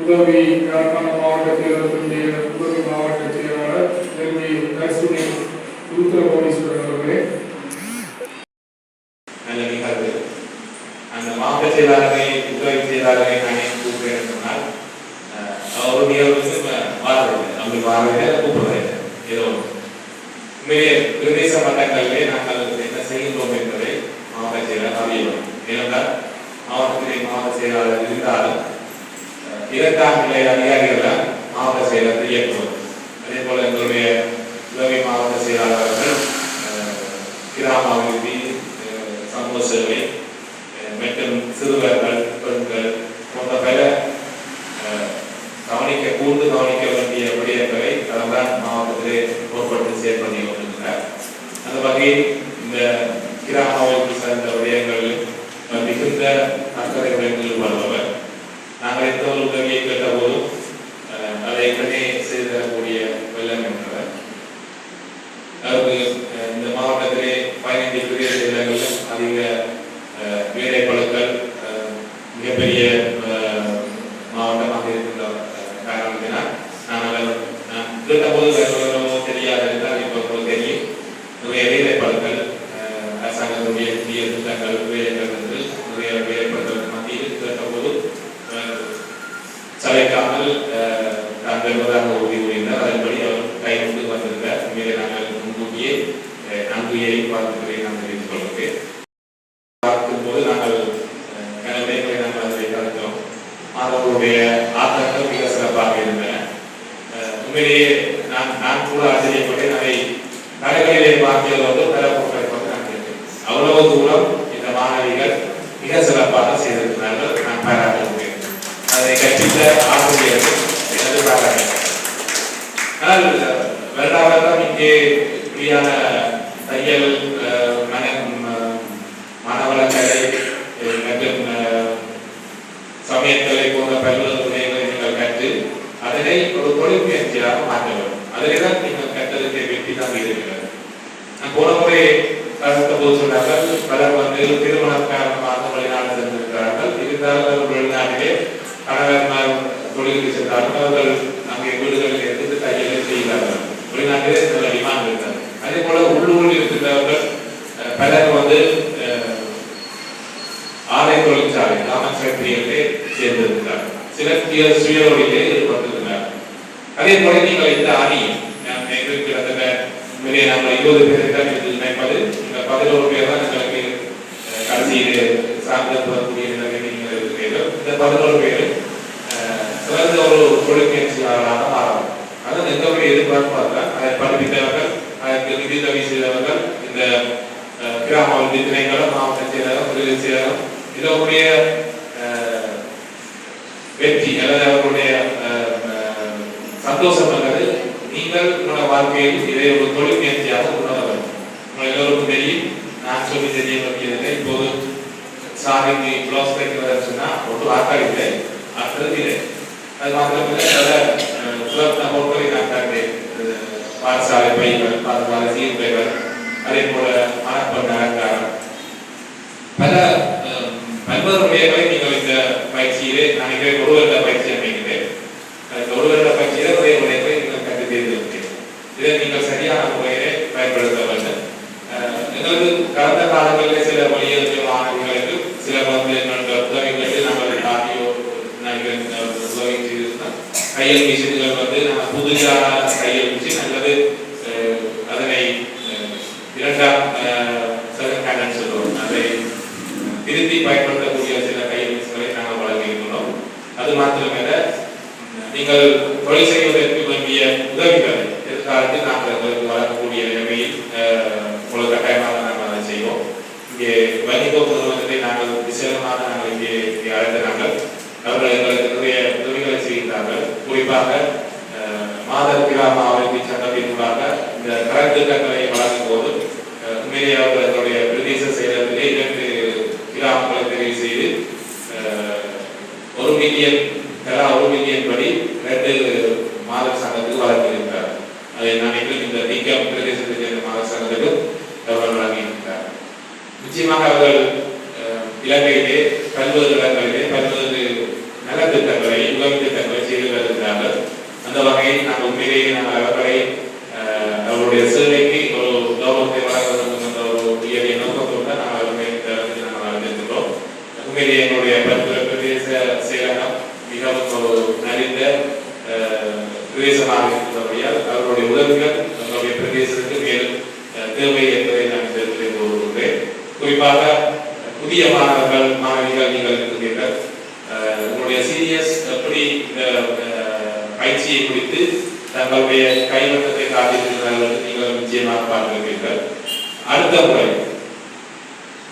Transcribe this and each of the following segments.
உதவி யாழ்ப்பாணம் மாவட்ட செயலகத்தினுடைய உதவி மாவட்ட செயலாளர் திருமதி தர்சுனி உத்தர கோடீஸ்வரன் அவர்களே, அந்த மாவட்ட செயலாளரை உதவி செயலாளரை நானே கூப்பிடுறேன் சொன்னால் அவருடைய அப்படி வாரதில்லை கூப்பிடுறேன். ஏதோ உண்மையிலே பிரதேச மட்டங்களிலே நாங்கள் என்ன செய்கின்றோம் என்பதை மாவட்ட செயலாளர் அறியணும். ஏனென்றால் மாவட்டத்திலே மாவட்ட செயலாளர் இருந்தாலும் இரண்டாம் நிலை அதிகாரிகள் மாவட்ட செயலகத்தை இயக்குவது. அதே போல எங்களுடைய உதவி மாவட்ட செயலாளர்கள் கிராம அபிவிருத்தி, சமூக சேவை மற்றும் சிறுவர்கள், பெண்கள் போன்ற பல கூர்ந்து கவனிக்க வேண்டிய விடயங்களை அதெல்லாம் மாவட்டத்திலே பொருட்படுத்தி செயற்படுத்தி கொண்டிருக்கிறார். அந்த வகையில் இந்த கிராம அபிவிருத்தி சார்ந்த விடயங்களில் மிகுந்த அக்கறையுடன் ஈடுபடுபவர். நாங்கள் எந்த ஒரு உதவியை கேட்ட போதும் அதை உடனே செய்து தரக்கூடிய வெள்ளம் என்றவர். அவருக்கு இந்த மாவட்டத்திலே 15 பிரதேச செயலகங்களில் அதிக வேலைப்பழுக்கள், மிகப்பெரிய அவர்களுடைய ஆக்கங்கள் மிக சிறப்பாக இருந்தன. உண்மையிலேயே நான் கூட ஆச்சரியப்பட்டேன். அதை கலைகளிலே பார்க்கிறது வந்து பல பொருட்களை வந்து நான் கேட்டேன். அவ்வளவு தூரம் இந்த மாணவிகள் மிக சிறப்பாக செய்திருக்கிறார்கள். நான் பாராட்டுகிறேன். அதை கற்பித்த ஆசிரியர்கள் எனது பாராட்டு. ஆனால் வருடாவரம் இங்கே இப்படியான தையல் மனவளக்கலை மற்றும் சமயக்கலை போன்ற பல்வேறு துறைகளை நீங்கள் கற்று அதனை ஒரு தொழில் முயற்சியாக மாற்ற வேண்டும். அதிலே தான் நீங்கள் கற்றதுக்கு வெற்றி தான் இருக்கிறது. நான் போன முறை கருத்த போது சொன்னார்கள், பலர் வந்து திருமணம் காரணமாக வெளிநாடு சென்றிருக்கிறார்கள். இருந்தாலும் வெளிநாட்டிலே கணவன்மார் தொழிலுக்கு சென்றார்கள். அவர்கள் அங்கே வீடுகளில் இருந்து தையலை செய்கிறார்கள். வெளிநாட்டிலே நல்ல டிமாண்ட் இருக்கிறது. அதே போல உள்ளூரில் இருக்கின்றவர்கள் பலர் வந்து ஆலை தொழிற்சாலை காமன் ஃபேக்டரியிலே சேர்ந்திருக்கிறார்கள். சிலர் சுய தொழிலே ஈடுபட்டிருக்கிறார்கள். அதே போல நீங்கள் இந்த அணியை கிட்டத்தட்ட நாங்கள் 20 பேர் நினைப்பது இந்த 11 பேர் தான் எங்களுக்கு கடைசியில் சார்ந்தக்கூடிய நீங்கள் இருக்கிறீர்கள். இந்த 11 பேர் சிறந்த ஒரு தொழில் முயற்சியாளராக மாறலாம். அது எங்களுடைய எதிர்பார்ப்பு. அதை படிப்பித்தவர்கள், அதற்கு நிதியுதவி செய்தவர்கள், இந்த கிராம திணைக்களம், மாவட்ட செயலகம், தொழில் செயலகம், இதனுடைய வெற்றி அல்லது அவர்களுடைய சந்தோஷம் அல்லது நீங்கள் உங்களோட வாழ்க்கையில் இதை ஒரு தொழில் முயற்சியாக உணர வேண்டும். உங்கள் எல்லோருக்கும் தெரியும், நான் சொல்லி தெரிய வேண்டியதில்லை. இப்போது சாதிக்கு பிளவுஸ் தைக்கிறதா சொன்னால் ஒரு ஆட்கள் இல்லை, அடுத்தது இல்லை. அது மாத்திரமில்லை, பல பொருட்களை நான் கண்டேன். பாடசாலை பைகள், பாடசாலை சீர்பைகள், அதே போல மனப்பண் அலங்காரம், பல்வேறு விடயங்களை நீங்கள் இந்த பயிற்சியிலே நான் ஒரு வருட பயிற்சி அமைக்கிறேன். இந்த ஒரு வருட பயிற்சியிலே ஒரே விடயங்களை நீங்கள் கற்று தேர்ந்தெடுக்கிறேன். இதை நீங்கள் சரியான முறையிலே பயன்படுத்த வேண்டும். எங்களுக்கு கடந்த காலங்களிலே சில வழியறிஞர் மாணவர்களுக்கு சில வந்து உதவிகளுக்கு நாங்கள் ஆடியோ உதவி செய்திருந்தோம். தையல் மிஷின்கள் வந்து நம்ம புதிதாக தையல் மிஷின் அல்லது அதனை இரண்டாம் செகண்ட் சொல்லுவோம், அதை திருத்தி பயன்படுத்தக்கூடிய சில தையல் மிஷின்களை நாங்கள் வழங்கியிருக்கிறோம். அது மாத்திரமல்ல, நீங்கள் தொழில் செய்வதற்கு வேண்டிய உதவிகளை எதிர்காலத்தில் நாங்கள் வழங்கக்கூடிய நிலைமையில் உங்களுக்கு கட்டாயமாக நாங்கள் அதை செய்வோம். இங்கே வணிக நிறுவனத்தை நாங்கள் விசேஷமாக நாங்கள் இங்கே அழைத்த நாங்கள் அவர்கள் எங்களுக்கு நிறைய உதவிகளை செய்கிறார்கள். குறிப்பாக மாதர் கிராம அபிவிருத்தி சங்கத்தினூடாக இந்த கடன் திட்டங்களை வழங்கும் போது உண்மையிலே அவர்கள் எங்களுடைய பிரதேச செயலகத்திலே 2 கிராமங்களை தெரிவு செய்து 1 மில்லியன் படி 2 மாதர் சங்கத்துக்கு வழங்கியிருக்கிறார். அதை நினைக்கிறேன் இந்த நீக்கம் பிரதேசத்தை சேர்ந்த மாதர் சங்கத்துக்கு அவர்கள் வழங்கியிருக்கிறார். நிச்சயமாக அவர்கள் இலங்கையிலே பல்வேறு இடங்களிலே பல்வேறு நலத்திட்டங்களை உதவி திட்டங்களை செய்து வருகிறார்கள். அந்த வகையில் நாங்கள் உண்மையிலேயே நாங்கள் அவர்களை அவருடைய சேவைக்கு ஒரு கௌரவத்தை வழங்க வேண்டும் என்ற ஒரு உயரிய நோக்கத்தோடு நாங்கள் அவர்களை நாங்கள் அறிந்திருக்கிறோம். உண்மையிலேயே எங்களுடைய பல்வேறு பிரதேச செயலகம் மிகவும் ஒரு நலிந்த பிரதேசமாக இருக்கின்றபடியால் அவருடைய உதவிகள் எங்களுடைய பிரதேசத்துக்கு மேலும் தேவை என்பதை நான் தெரிவித்துக் கொள்கிறேன். குறிப்பாக புதிய மாணவிகள் நீங்கள் இருக்கிறீர்கள். உங்களுடைய சீனியர்ஸ் எப்படி இந்த பயிற்சியை குறித்து தங்களுடைய கைவண்ணத்தை காட்டியிருக்கிறார்கள் நீங்கள் நிச்சயமாக பார்க்கிறீர்கள். அடுத்த முறை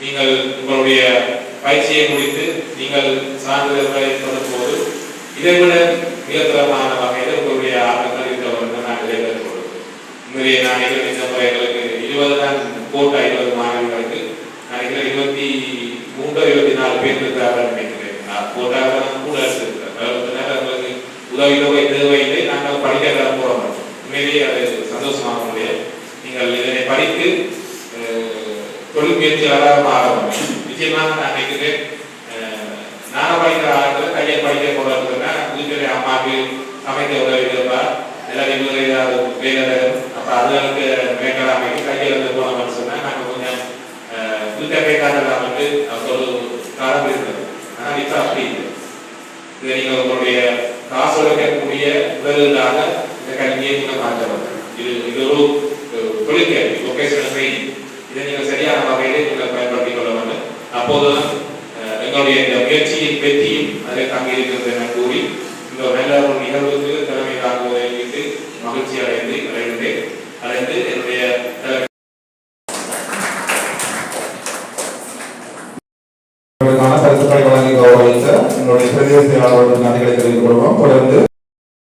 நீங்கள் உங்களுடைய பயிற்சியை முடித்து நீங்கள் சான்றிதழ்களை கொடுக்கும்போது இதைவிட மிகத்தரமான வகையில் உங்களுடைய ஆர்வங்கள் இருக்கிறவர்கள் நான் எதிர்கொள்கிறேன். உண்மையிலேயே நான் இந்த முறை எங்களுக்கு 20 தான் போட்ட 50 மாணவிகளுக்கு நான் 23-24 பேர் இருக்கிறார்கள் நினைக்கிறேன். போட்டாக கூட எங்களுக்கு உதவி தொகை தேவையில்லை, நாங்கள் படிக்க போகிறோம். உண்மையிலேயே அது சந்தோஷமாக முடியாது. நீங்கள் இதனை படித்து தொழில் முயற்சியாளராக மாற வேண்டும். நிச்சயமாக நான் நினைக்கிறேன், நானும் படிக்கிற ஆளுக்கு கையை படிக்க போகிறதுன்னா வீட்டில் அம்மாவுக்கு சமைக்க உதவி இருப்பார், எல்லாரையும் ஏதாவது வேலை அப்போ அதுகளுக்கு மேற்கலாமைக்கு கையில் இருந்து போனோம்னு சொன்னால் நாங்கள் கொஞ்சம் வீட்டை கேட்காதெல்லாம் வந்து ஒரு காலம் இருக்குது. ஆனால் இப்போ அப்படி இல்லை. இதை நீங்கள் உங்களுடைய காசு உழைக்கக்கூடிய உதவிகளாக இந்த கல்வியை நீங்கள் மாற்றலாம். இது ஒரு தொழிற்கல்வி, வொகேஷனல் ட்ரைனிங். இதை நீங்கள் சரியான வகையிலே நீங்கள் பயன்படுத்திக் கொள்ள வேண்டும். அப்போதுதான் எங்களுடைய இந்த முயற்சியின் வெற்றியும் அதில் தங்கியிருக்கிறது என கூறி இந்த ஒரு நல்ல ஒரு நிகழ்வுக்கு தலைமை தாங்குவதை வைத்து மகிழ்ச்சி அடைந்து என்னுடைய கருத்துக்களை வழங்கி கௌரவித்த என்னுடைய பிரதேச செயலாளர்களுக்கு நன்றிகளை தெரிவித்துக் கொள்வோம். தொடர்ந்து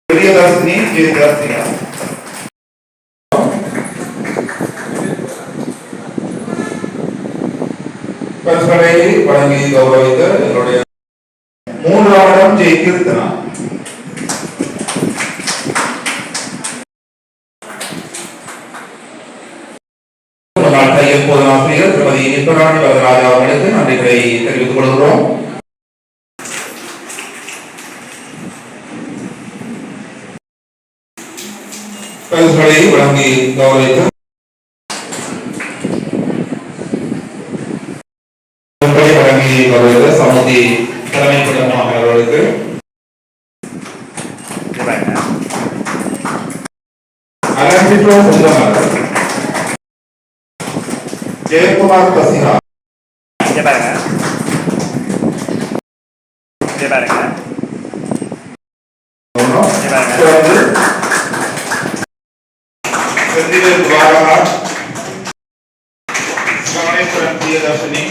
பிரியதர்சினி ஜெயதர்சினி பரிசுகளை வழங்கி கௌரவித்த என்னுடைய மூன்றாம் ஜெய கீர்த்தனா தையல் போதனாசிரியர் திருமதி நித்யராணி வரதராஜா அவர்களுக்கு நன்றிகளை தெரிவித்துக் கொள்கிறோம். பரிசுகளை வழங்கி கௌரவித்த வழங்கி கௌரவித்த சமுதி தலைமை குடும்பமாக அவர்களுக்கு அலம்பிட்டோ சுந்தரமார் ஜெயக்குமார் பசிஹா பிரியதர்ஷினி